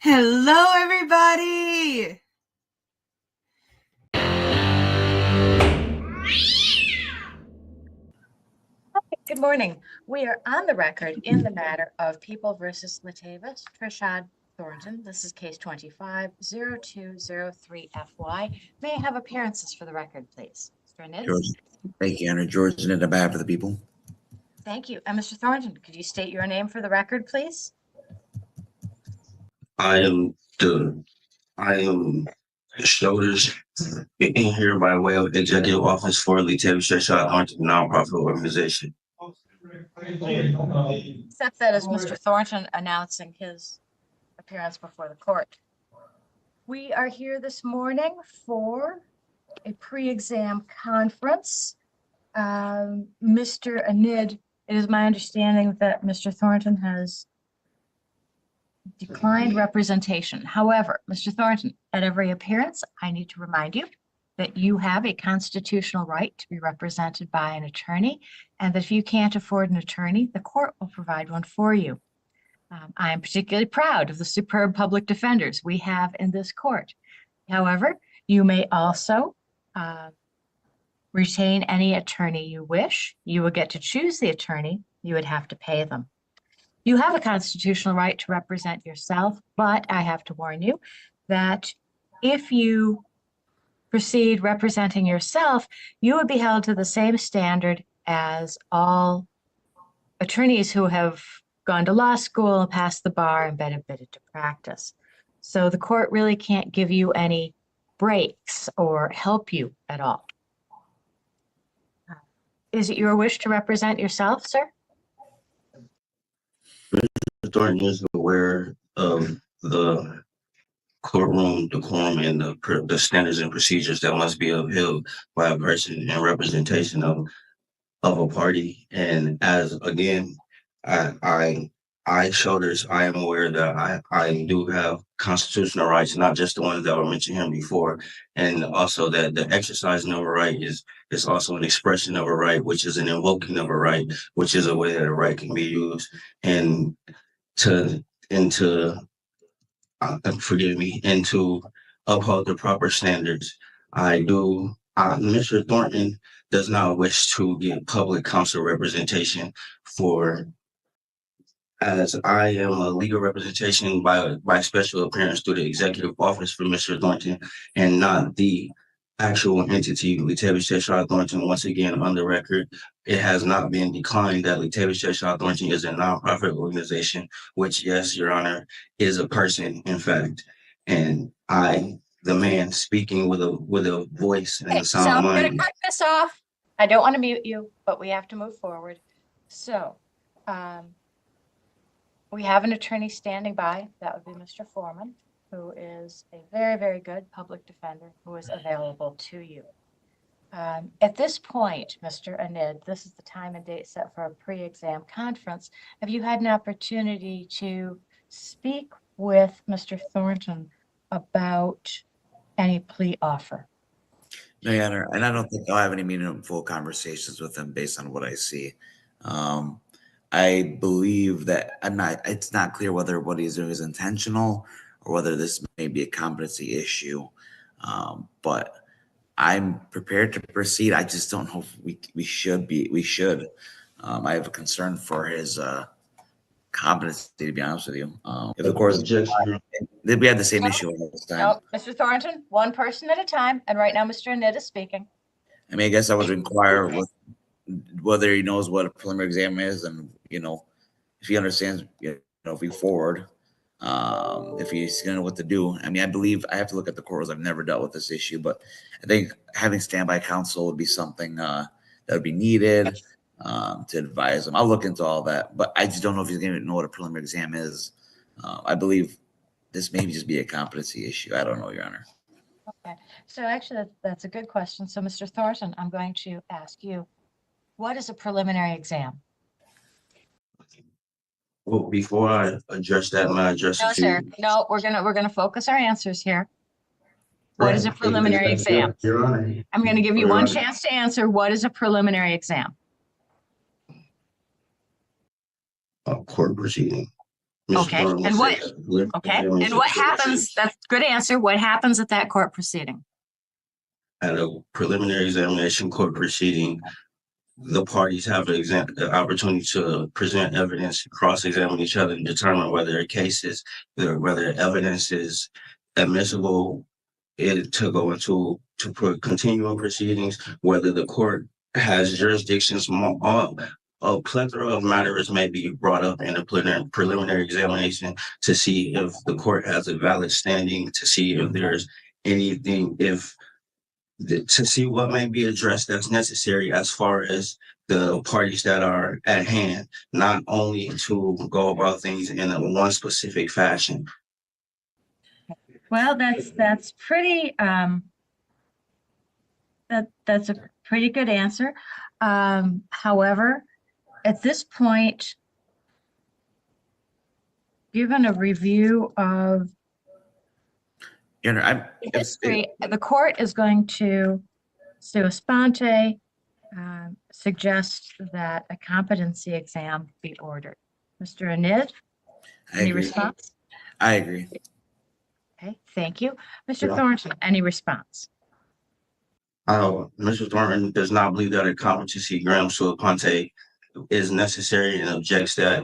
Hello, everybody! Good morning. We are on the record in the matter of People versus Latavis, Trishad Thornton. This is case 25-0203-FY. May I have appearances for the record, please? Mr. Anid? George, thank you, Andrew. George, in the behalf of the people. Thank you. And Mr. Thornton, could you state your name for the record, please? I am Shoulders in here by way of Executive Office for Latavius Trishad Thornton nonprofit organization. Accept that as Mr. Thornton announcing his appearance before the court. We are here this morning for a pre-exam conference. Mr. Anid, it is my understanding that Mr. Thornton has declined representation. However, Mr. Thornton, at every appearance, I need to remind you that you have a constitutional right to be represented by an attorney, and that if you can't afford an attorney, the court will provide one for you. I am particularly proud of the superb public defenders we have in this court. However, you may also retain any attorney you wish. You will get to choose the attorney. You would have to pay them. You have a constitutional right to represent yourself, but I have to warn you that if you proceed representing yourself, you would be held to the same standard as all attorneys who have gone to law school, passed the bar, and been admitted to practice. So the court really can't give you any breaks or help you at all. Is it your wish to represent yourself, sir? Mr. Thornton is aware of the courtroom decorum and the standards and procedures that must be upheld by a person in representation of a party. And as again, Shoulders, I am aware that I do have constitutional rights, not just the ones that were mentioned here before, and also that the exercising of a right is also an expression of a right, which is an invoking of a right, which is a way that a right can be used, and to uphold the proper standards. Mr. Thornton does not wish to get public counsel representation as I am a legal representation by special appearance through the executive office for Mr. Thornton and not the actual entity, Latavius Trishad Thornton. Once again, on the record, it has not been declined that Latavius Trishad Thornton is a nonprofit organization, which, yes, Your Honor, is a person, in fact. And I, the man speaking with a voice and a sound mind. I'm going to cut this off. I don't want to mute you, but we have to move forward. So, we have an attorney standing by. That would be Mr. Foreman, who is a very, very good public defender who is available to you. At this point, Mr. Anid, this is the time and date set for a pre-exam conference. Have you had an opportunity to speak with Mr. Thornton about any plea offer? No, Your Honor, and I don't think I'll have any meaningful conversations with him based on what I see. I believe that it's not clear whether what he's doing is intentional or whether this may be a competency issue. But I'm prepared to proceed. I just don't know if we should. I have a concern for his competency, to be honest with you. If the court we had the same issue this time. No, Mr. Thornton, one person at a time. And right now, Mr. Anid is speaking. I mean, I guess I would inquire with whether he knows what a preliminary exam is, and if he understands, if we forward, if he's gonna know what to do. I mean, I believe I have to look at the court rules. I've never dealt with this issue, but I think having standby counsel would be something that would be needed to advise him. I'll look into all that, but I just don't know if he's gonna know what a preliminary exam is. I believe this may just be a competency issue. I don't know, Your Honor. Okay, so actually that's a good question. So Mr. Thornton, I'm going to ask you, what is a preliminary exam? Well, before I address that, may I address No, sir. No, we're gonna focus our answers here. What is a preliminary exam? Your Honor. I'm going to give you one chance to answer. What is a preliminary exam? A court proceeding. Mr. Okay, Thornton will and say what- that the preliminary Okay, and examination what was conducted happens, that's a good answer. What happens at that court proceeding? At a preliminary examination court proceeding, the parties have the opportunity to present evidence, cross-examine each other, and determine whether a case is, whether evidence is admissible to go into continuing proceedings, whether the court has jurisdictions. A plethora of matters may be brought up in a preliminary examination to see if the court has a valid standing, to see if there's anything, to see what may be addressed that's necessary as far as the parties that are at hand, not only to go about things in a one specific fashion. Well, that's pretty, that's a pretty good answer. However, at this point, given a review of Your Honor, the history, the court is going to sua sponte, suggest that a competency exam be ordered. Mr. Anid, I any agree. response? I agree. Okay, thank you. Mr. Yeah. Thornton, any response? Mr. Thornton does not believe that a competency exam sua sponte is necessary and objects that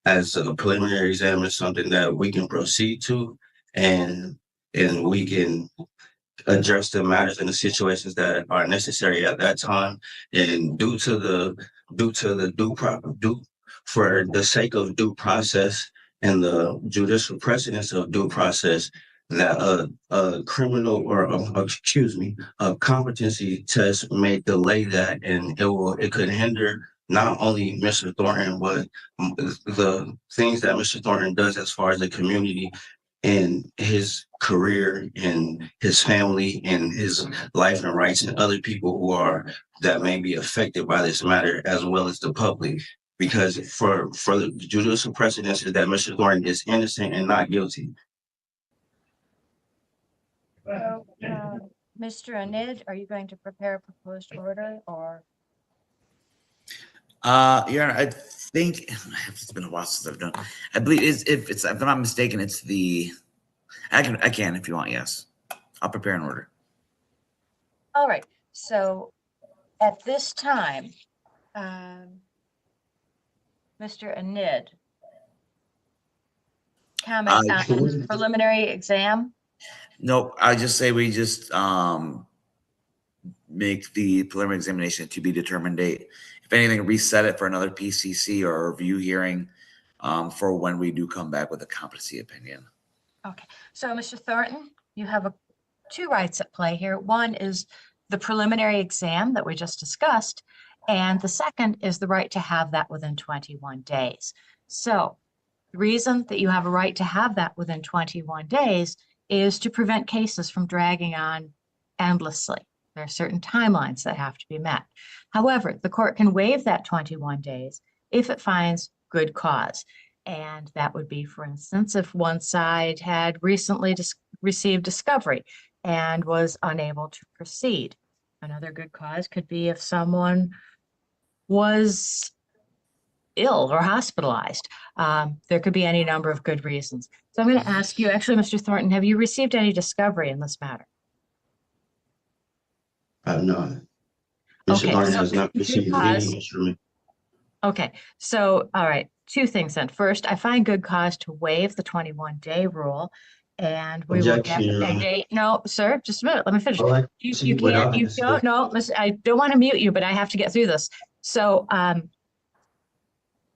as a preliminary exam is something that we can proceed to and we can address the matters and the situations that are necessary at that time. And for the sake of due process and the judicial precedence of due process, that a criminal or a competency test may delay that, and it could hinder not only Mr. Thornton, but the things that Mr. Thornton does as far as the community and his career and his family and his life and rights, and other people that may be affected by this matter, as well as the public. Because for the judicial precedence is that Mr. Thornton is innocent and not guilty. So, Mr. Anid, are you going to prepare a proposed order or? Your Honor, I think it's been a while since I've done. I believe if I'm not mistaken, it's the. I can if you want. Yes, I'll prepare an order. All right, so at this time, Mr. Anid, comment on the preliminary exam? Nope. I just say we just make the preliminary examination to be determined date. If anything, reset it for another PCC or review hearing for when we do come back with a competency opinion. Okay, so Mr. Thornton, you have two rights at play here. One is the preliminary exam that we just discussed, and the second is the right to have that within 21 days. So the reason that you have a right to have that within 21 days is to prevent cases from dragging on endlessly. There are certain timelines that have to be met. However, the court can waive that 21 days if it finds good cause. And that would be, for instance, if one side had recently received discovery and was unable to proceed. Another good cause could be if someone was ill or hospitalized. There could be any number of good reasons. So I'm going to ask you, actually, Mr. Thornton, have you received any discovery in this matter? I have not. Mr. Okay, Thornton so has not received because- any instrument. Okay, so, all right, two things then. First, I find good cause to waive the 21-day rule, and we will get Objection, Your a Honor. date. No, sir, just a minute, let me finish. All right. You can't, you don't, no, listen, I don't want to mute you, but I have to get through this. So,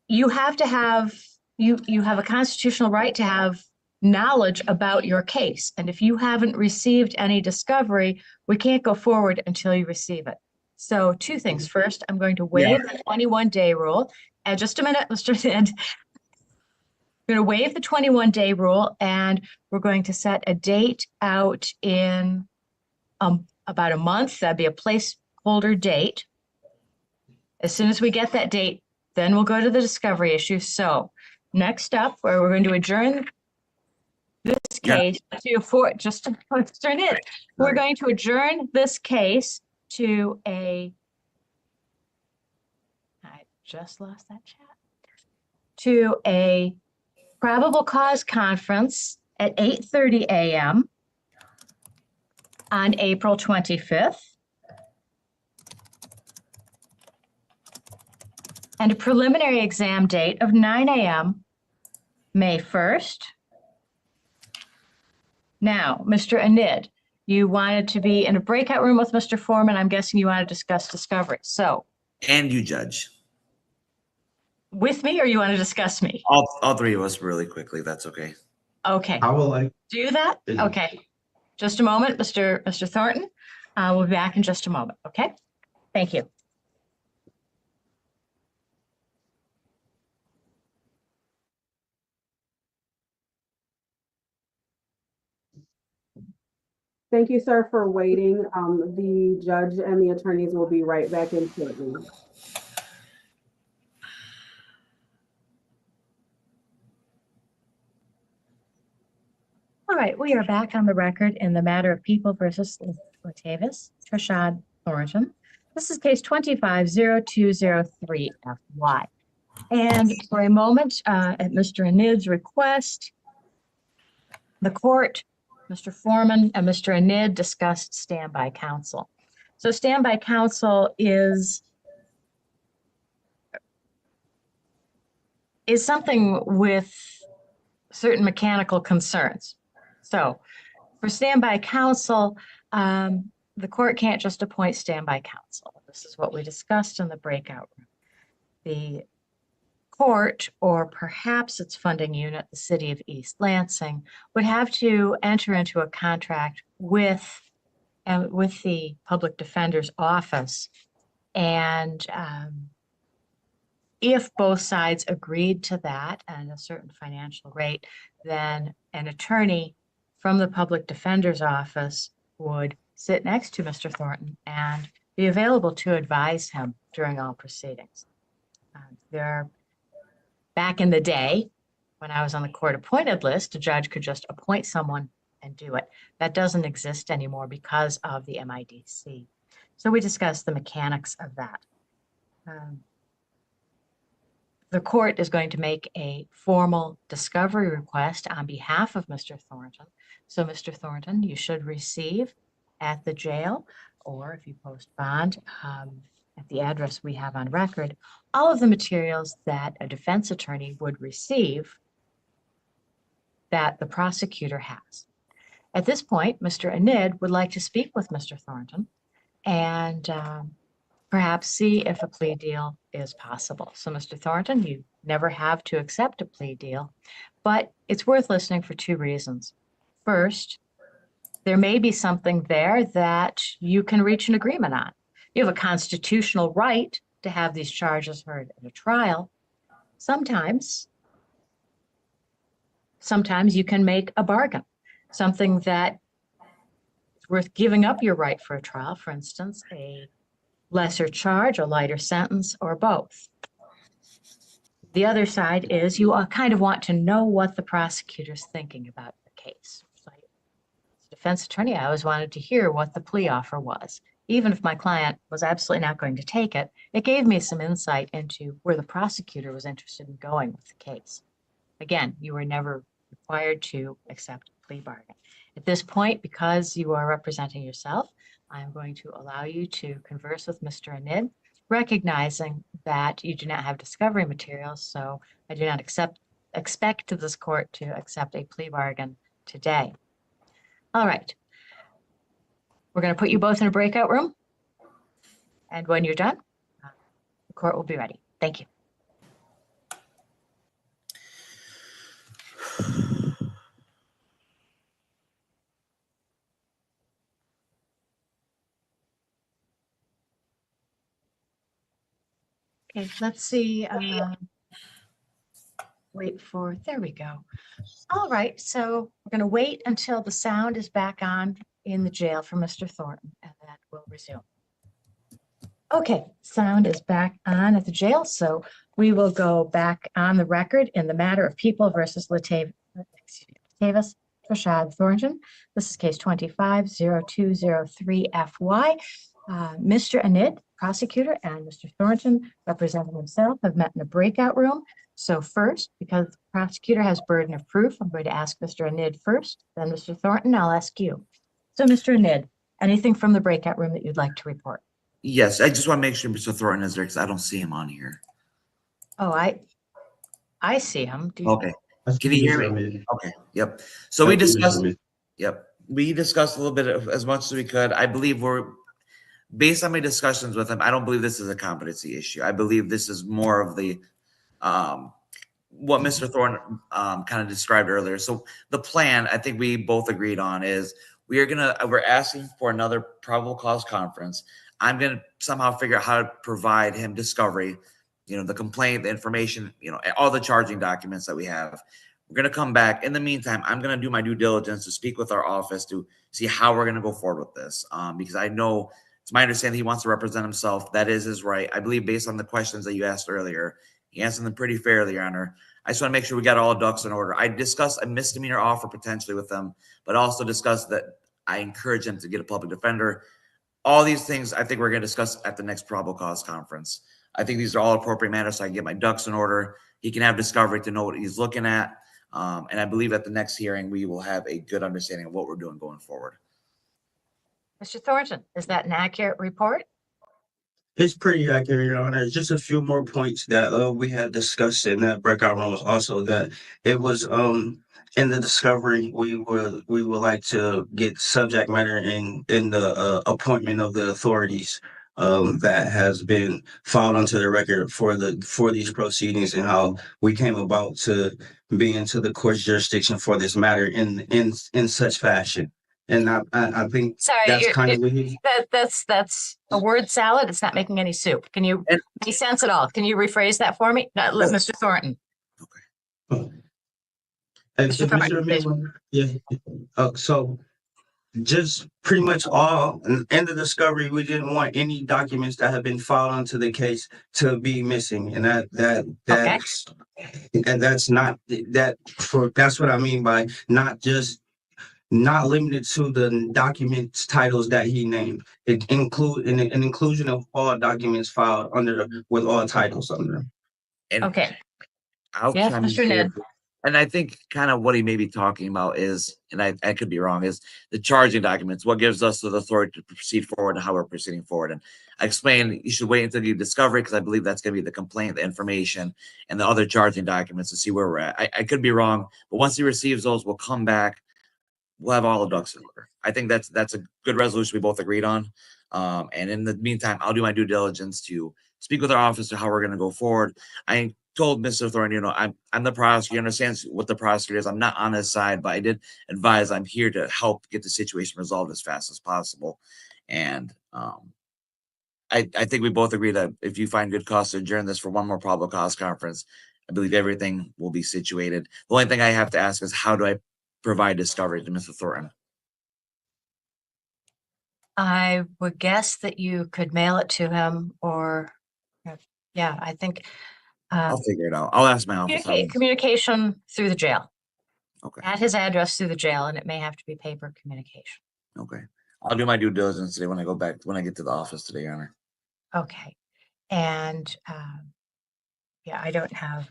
you have to have, you have a constitutional right to have knowledge about your case. And if you haven't received any discovery, we can't go forward until you receive it. So two things. First, I'm going to waive the 21-day rule. And just a minute, Mr. Sid. We're going to waive the 21-day rule, and we're going to set a date out in about a month. That'd be a placeholder date. As soon as we get that date, then we'll go to the discovery issue. So next up, where we're going to adjourn this case to turn it. We're going to adjourn this case to I just lost that chat. to a probable cause conference at 8:30 a.m. on April 25th, and a preliminary exam date of 9 a.m. May 1st. Now, Mr. Anid, you wanted to be in a breakout room with Mr. Foreman. I'm guessing you want to discuss discovery. So, And you, Judge. with me, or you want to discuss me? All three of us really quickly. That's okay. Okay. I would like, Do that? Okay. Just a moment, Mr. Thornton. We'll be back in just a moment. Okay. Thank you. Thank you, sir, for waiting. The judge and the attorneys will be right back in shortly. All right, we are back on the record in the matter of People versus Latavis Trashad Thornton. This is case 25-0203-FY. And for a moment, at Mr. Anid's request, the court, Mr. Foreman and Mr. Anid discussed standby counsel. So standby counsel is something with certain mechanical concerns. So for standby counsel, the court can't just appoint standby counsel. This is what we discussed in the breakout room. The court, or perhaps its funding unit, the city of East Lansing, would have to enter into a contract with the public defender's office. And if both sides agreed to that and a certain financial rate, then an attorney from the public defender's office would sit next to Mr. Thornton and be available to advise him during all proceedings. Back in the day, when I was on the court appointed list, a judge could just appoint someone and do it. That doesn't exist anymore because of the MIDC. So we discussed the mechanics of that. The court is going to make a formal discovery request on behalf of Mr. Thornton. So Mr. Thornton, you should receive at the jail, or if you post bond, at the address we have on record, all of the materials that a defense attorney would receive that the prosecutor has. At this point, Mr. Anid would like to speak with Mr. Thornton and perhaps see if a plea deal is possible. So Mr. Thornton, you never have to accept a plea deal, but it's worth listening for two reasons. First, there may be something there that you can reach an agreement on. You have a constitutional right to have these charges heard at a trial. Sometimes you can make a bargain, something that is worth giving up your right for a trial, for instance, a lesser charge, a lighter sentence, or both. The other side is you kind of want to know what the prosecutor's thinking about the case. So as a defense attorney, I always wanted to hear what the plea offer was. Even if my client was absolutely not going to take it, it gave me some insight into where the prosecutor was interested in going with the case. Again, you were never required to accept a plea bargain. At this point, because you are representing yourself, I am going to allow you to converse with Mr. Anid, recognizing that you do not have discovery materials, so I do not expect this court to accept a plea bargain today. All right. We're going to put you both in a breakout room, and when you're done, the court will be ready. Thank you. Okay, let's see. There we go. All right, so we're going to wait until the sound is back on in the jail for Mr. Thornton, and then we'll resume. Okay, sound is back on at the jail, so we will go back on the record in the matter of People versus Latavis Trashad Thornton. This is case 25-0203-FY. Mr. Anid, prosecutor and Mr. Thornton, representing himself, have met in a breakout room. So first, because the prosecutor has burden of proof, I'm going to ask Mr. Anid first, then Mr. Thornton, I'll ask you. So Mr. Anid, anything from the breakout room that you'd like to report? Yes, I just want to make sure Mr. Thornton is there because I don't see him on here. Oh, I see him. Do you? Okay. Can you hear me? Okay. Yep. So we discussed. Yep. We discussed a little bit of as much as we could. I believe based on my discussions with him, I don't believe this is a competency issue. I believe this is more of the what Mr. Thornton kind of described earlier. So the plan, I think we both agreed on, is we're asking for another probable cause conference. I'm gonna somehow figure out how to provide him discovery, the complaint, the information, all the charging documents that we have. We're gonna come back. In the meantime, I'm gonna do my due diligence to speak with our office to see how we're gonna go forward with this. Because I know it's my understanding he wants to represent himself. That is his right. I believe based on the questions that you asked earlier, he answered them pretty fairly, Your Honor. I just want to make sure we got all ducks in order. I discussed a misdemeanor offer potentially with them, but also discussed that I encourage him to get a public defender. All these things I think we're going to discuss at the next probable cause conference. I think these are all appropriate matters so I can get my ducks in order. He can have discovery to know what he's looking at. And I believe at the next hearing, we will have a good understanding of what we're doing going forward. Mr. Thornton, is that an accurate report? It's pretty accurate, Your Honor. Just a few more points that we had discussed in that breakout room was also that it was in the discovery we would like to get subject matter in the appointment of the authorities that has been filed onto the record for these proceedings and how we came about to be into the court's jurisdiction for this matter in such fashion. And I think Sorry, that's kind of what that's a word salad. It's not making any soup. Can you make sense at all? Can you rephrase that for me? Mr. Thornton. And Mr. Thornton, please. So just pretty much all in the discovery, we didn't want any documents that have been filed onto the case to be missing, and that's and that's not that's what I mean by not limited to the documents titles that he named. It include an inclusion of all documents filed with all titles under them. And Okay. I'll Yes, chime in Mr. here. Ned. And I think kind of what he may be talking about is, and I could be wrong, is the charging documents, what gives us the authority to proceed forward and how we're proceeding forward. And I explained you should wait until you discover it because I believe that's going to be the complaint, the information, and the other charging documents to see where we're at. I could be wrong, but once he receives those, we'll come back. We'll have all the ducks in order. I think that's a good resolution we both agreed on. And in the meantime, I'll do my due diligence to speak with our office to how we're going to go forward. I told Mr. Thorne, I'm the prosecutor. He understands what the prosecutor is. I'm not on his side, but I did advise I'm here to help get the situation resolved as fast as possible. And I think we both agree that if you find good cause to adjourn this for one more probable cause conference, I believe everything will be situated. The only thing I have to ask is how do I provide discovery to Mr. Thornton? I would guess that you could mail it to him or, yeah, I think. I'll figure it out. I'll ask my office. Communication through the jail. Okay. At his address through the jail, and it may have to be paper communication. Okay. I'll do my due diligence today when I get to the office today, Your Honor. Okay. And yeah, I don't have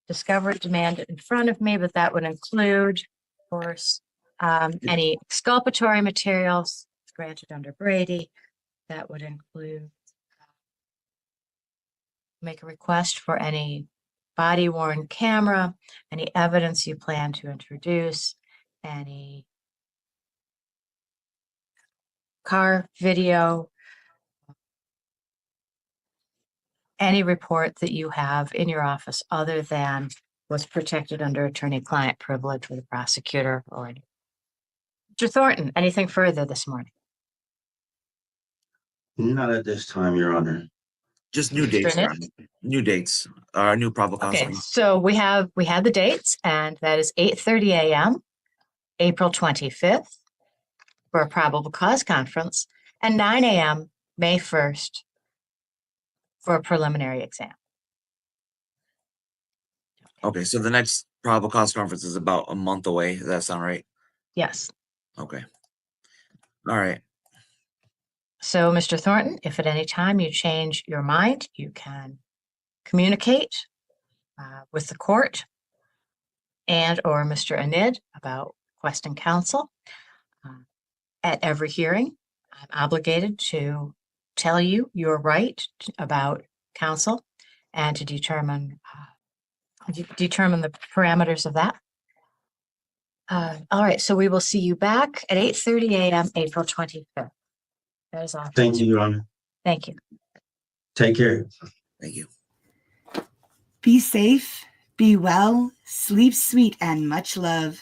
discovery demanded in front of me, but that would include, of course, any exculpatory materials granted under Brady. That would include make a request for any body worn camera, any evidence you plan to introduce, any car video, any report that you have in your office other than was protected under attorney-client privilege with the prosecutor or Mr. Thornton, anything further this morning? Not at this time, Your Honor. Just new dates, Your Honor. New dates. Our new probable cause. Okay, so we had the dates, and that is 8:30 a.m., April 25th, for a probable cause conference, and 9 a.m., May 1st, for a preliminary exam. Okay, so the next probable cause conference is about a month away. Does that sound right? Yes. Okay. All right. So, Mr. Thornton, if at any time you change your mind, you can communicate with the court and or Mr. Anid about requesting counsel. At every hearing, I'm obligated to tell you your right about counsel and to determine the parameters of that. All right, so we will see you back at 8:30 a.m. April 25th. That is all. Thank you, Your Honor. Thank you. Take care. Thank you. Be safe, be well, sleep sweet, and much love.